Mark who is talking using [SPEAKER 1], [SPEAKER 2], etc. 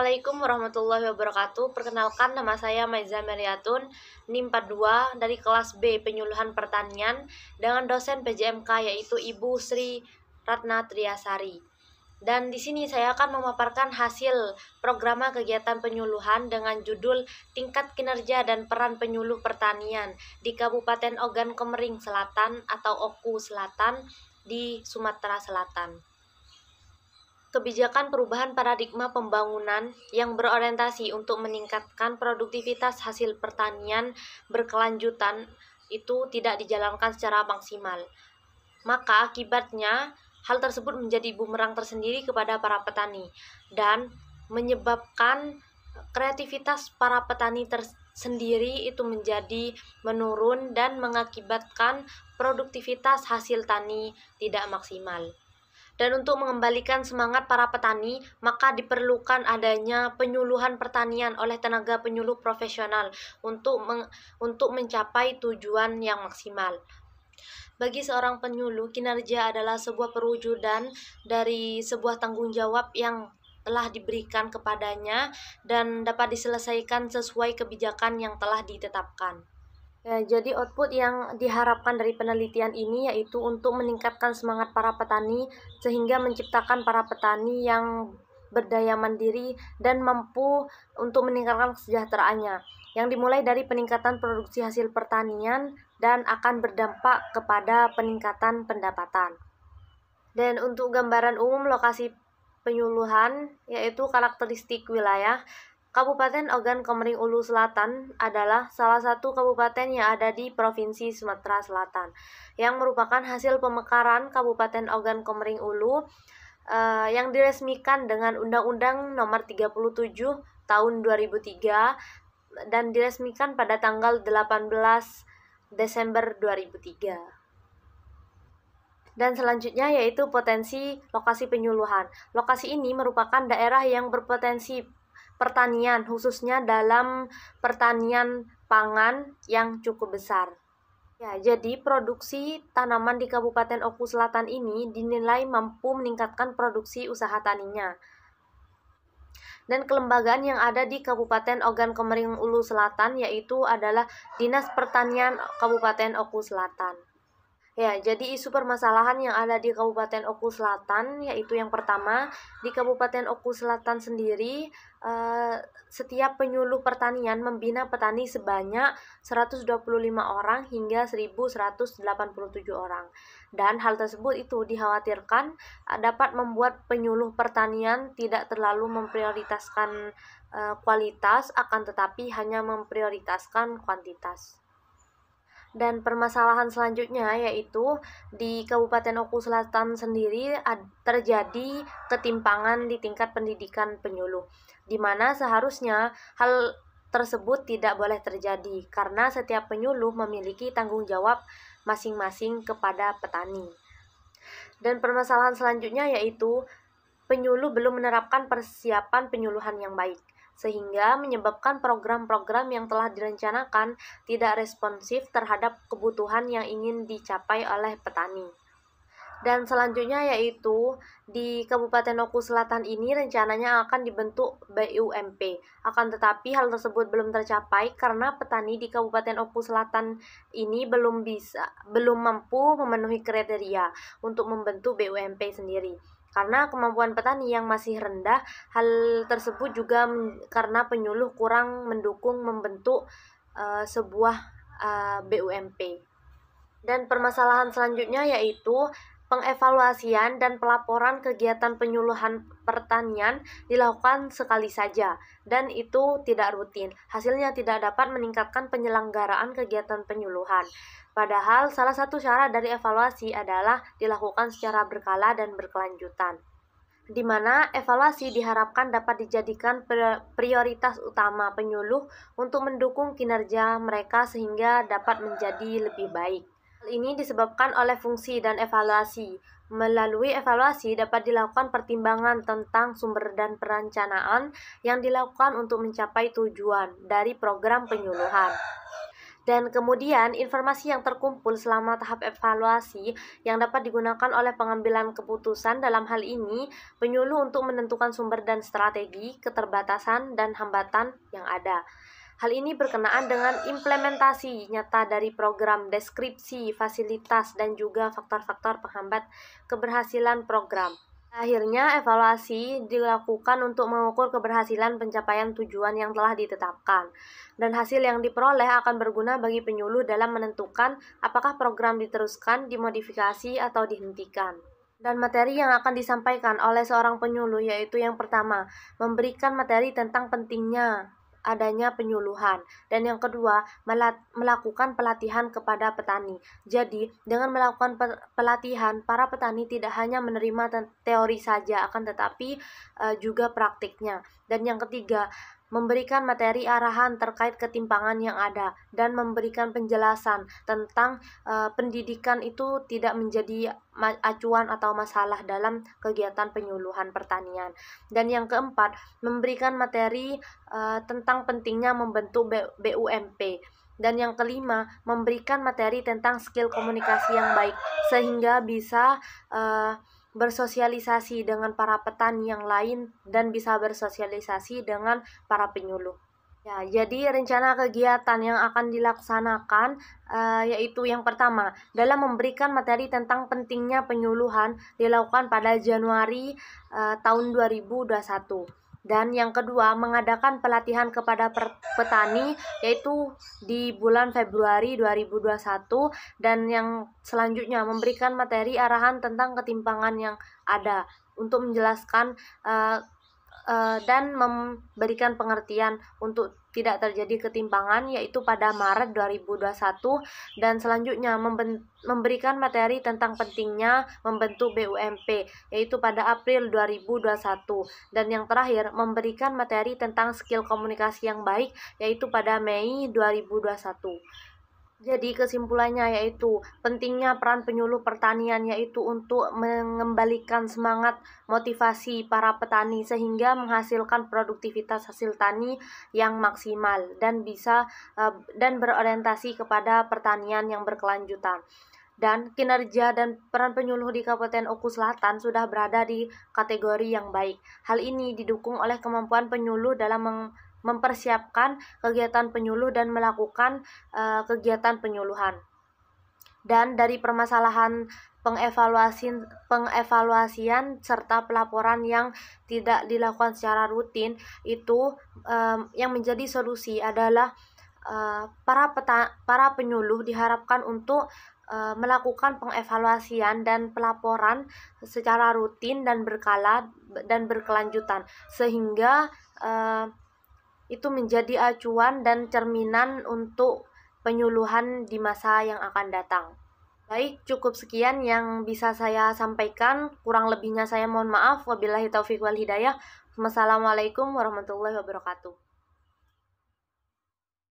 [SPEAKER 1] Assalamualaikum warahmatullahi wabarakatuh. Perkenalkan, nama saya Maiza Meriatun, NIM 42 dari kelas B Penyuluhan Pertanian dengan dosen PJMK yaitu Ibu Sri Ratna Triasari. Dan di sini saya akan memaparkan hasil program kegiatan penyuluhan dengan judul Tingkat Kinerja dan Peran Penyuluh Pertanian di Kabupaten Ogan Komering Selatan atau Oku Selatan di Sumatera Selatan. Kebijakan perubahan paradigma pembangunan yang berorientasi untuk meningkatkan produktivitas hasil pertanian berkelanjutan itu tidak dijalankan secara maksimal. Maka akibatnya hal tersebut menjadi bumerang tersendiri kepada para petani dan menyebabkan kreativitas para petani tersendiri itu menjadi menurun dan mengakibatkan produktivitas hasil tani tidak maksimal. Dan untuk mengembalikan semangat para petani, maka diperlukan adanya penyuluhan pertanian oleh tenaga penyuluh profesional untuk mencapai tujuan yang maksimal. Bagi seorang penyuluh, kinerja adalah sebuah perwujudan dari sebuah tanggung jawab yang telah diberikan kepadanya dan dapat diselesaikan sesuai kebijakan yang telah ditetapkan. Ya, jadi output yang diharapkan dari penelitian ini yaitu untuk meningkatkan semangat para petani sehingga menciptakan para petani yang berdaya mandiri dan mampu untuk meningkatkan kesejahteraannya, yang dimulai dari peningkatan produksi hasil pertanian dan akan berdampak kepada peningkatan pendapatan. Dan untuk gambaran umum lokasi penyuluhan yaitu karakteristik wilayah, Kabupaten Ogan Komering Ulu Selatan adalah salah satu kabupaten yang ada di Provinsi Sumatera Selatan, yang merupakan hasil pemekaran Kabupaten Ogan Komering Ulu yang diresmikan dengan Undang-Undang Nomor 37 Tahun 2003 dan diresmikan pada tanggal 18 Desember 2003. Dan selanjutnya yaitu potensi lokasi penyuluhan. Lokasi ini merupakan daerah yang berpotensi pertanian, khususnya dalam pertanian pangan yang cukup besar. Ya, jadi produksi tanaman di Kabupaten Oku Selatan ini dinilai mampu meningkatkan produksi usaha taninya. Dan kelembagaan yang ada di Kabupaten Ogan Komering Ulu Selatan yaitu adalah Dinas Pertanian Kabupaten Oku Selatan. Ya, jadi isu permasalahan yang ada di Kabupaten Oku Selatan yaitu yang pertama, di Kabupaten Oku Selatan sendiri setiap penyuluh pertanian membina petani sebanyak 125 orang hingga 1187 orang. Dan hal tersebut itu dikhawatirkan dapat membuat penyuluh pertanian tidak terlalu memprioritaskan kualitas, akan tetapi hanya memprioritaskan kuantitas. Dan permasalahan selanjutnya yaitu di Kabupaten Oku Selatan sendiri terjadi ketimpangan di tingkat pendidikan penyuluh, di mana seharusnya hal tersebut tidak boleh terjadi karena setiap penyuluh memiliki tanggung jawab masing-masing kepada petani. Dan permasalahan selanjutnya yaitu penyuluh belum menerapkan persiapan penyuluhan yang baik, sehingga menyebabkan program-program yang telah direncanakan tidak responsif terhadap kebutuhan yang ingin dicapai oleh petani. Dan selanjutnya yaitu di Kabupaten Oku Selatan ini rencananya akan dibentuk BUMP. Akan tetapi hal tersebut belum tercapai karena petani di Kabupaten Oku Selatan ini belum mampu memenuhi kriteria untuk membentuk BUMP sendiri. Karena kemampuan petani yang masih rendah, hal tersebut juga karena penyuluh kurang mendukung membentuk sebuah BUMP. Dan permasalahan selanjutnya yaitu pengevaluasian dan pelaporan kegiatan penyuluhan pertanian dilakukan sekali saja, dan itu tidak rutin. Hasilnya tidak dapat meningkatkan penyelenggaraan kegiatan penyuluhan. Padahal salah satu cara dari evaluasi adalah dilakukan secara berkala dan berkelanjutan, di mana evaluasi diharapkan dapat dijadikan prioritas utama penyuluh untuk mendukung kinerja mereka sehingga dapat menjadi lebih baik. Hal ini disebabkan oleh fungsi dan evaluasi. Melalui evaluasi dapat dilakukan pertimbangan tentang sumber dan perencanaan yang dilakukan untuk mencapai tujuan dari program penyuluhan. Dan kemudian informasi yang terkumpul selama tahap evaluasi yang dapat digunakan oleh pengambilan keputusan dalam hal ini penyuluh untuk menentukan sumber dan strategi, keterbatasan dan hambatan yang ada. Hal ini berkenaan dengan implementasi nyata dari program, deskripsi, fasilitas, dan juga faktor-faktor penghambat keberhasilan program. Akhirnya, evaluasi dilakukan untuk mengukur keberhasilan pencapaian tujuan yang telah ditetapkan. Dan hasil yang diperoleh akan berguna bagi penyuluh dalam menentukan apakah program diteruskan, dimodifikasi, atau dihentikan. Dan materi yang akan disampaikan oleh seorang penyuluh yaitu yang pertama, memberikan materi tentang pentingnya adanya penyuluhan, dan yang kedua melakukan pelatihan kepada petani. Jadi dengan melakukan pelatihan, para petani tidak hanya menerima teori saja, akan tetapi juga praktiknya. Dan yang ketiga, memberikan materi arahan terkait ketimpangan yang ada dan memberikan penjelasan tentang pendidikan itu tidak menjadi acuan atau masalah dalam kegiatan penyuluhan pertanian. Dan yang keempat, memberikan materi tentang pentingnya membentuk BUMP. Dan yang kelima, memberikan materi tentang skill komunikasi yang baik sehingga bisa bersosialisasi dengan para petani yang lain dan bisa bersosialisasi dengan para penyuluh. Ya, jadi rencana kegiatan yang akan dilaksanakan yaitu yang pertama, dalam memberikan materi tentang pentingnya penyuluhan dilakukan pada Januari tahun 2021. Dan yang kedua, mengadakan pelatihan kepada petani yaitu di bulan Februari 2021, dan yang selanjutnya memberikan materi arahan tentang ketimpangan yang ada untuk menjelaskan dan memberikan pengertian untuk tidak terjadi ketimpangan yaitu pada Maret 2021, dan selanjutnya memberikan materi tentang pentingnya membentuk BUMP yaitu pada April 2021, dan yang terakhir memberikan materi tentang skill komunikasi yang baik yaitu pada Mei 2021. Jadi kesimpulannya yaitu pentingnya peran penyuluh pertanian yaitu untuk mengembalikan semangat motivasi para petani sehingga menghasilkan produktivitas hasil tani yang maksimal dan bisa dan berorientasi kepada pertanian yang berkelanjutan. Dan kinerja dan peran penyuluh di Kabupaten Oku Selatan sudah berada di kategori yang baik. Hal ini didukung oleh kemampuan penyuluh dalam mempersiapkan kegiatan penyuluh dan melakukan kegiatan penyuluhan. Dan dari permasalahan pengevaluasian serta pelaporan yang tidak dilakukan secara rutin itu yang menjadi solusi adalah para penyuluh diharapkan untuk melakukan pengevaluasian dan pelaporan secara rutin dan berkala dan berkelanjutan sehingga itu menjadi acuan dan cerminan untuk penyuluhan di masa yang akan datang. Baik, cukup sekian yang bisa saya sampaikan. Kurang lebihnya saya mohon maaf. Wabillahi taufiq wal hidayah. Wassalamualaikum warahmatullahi wabarakatuh.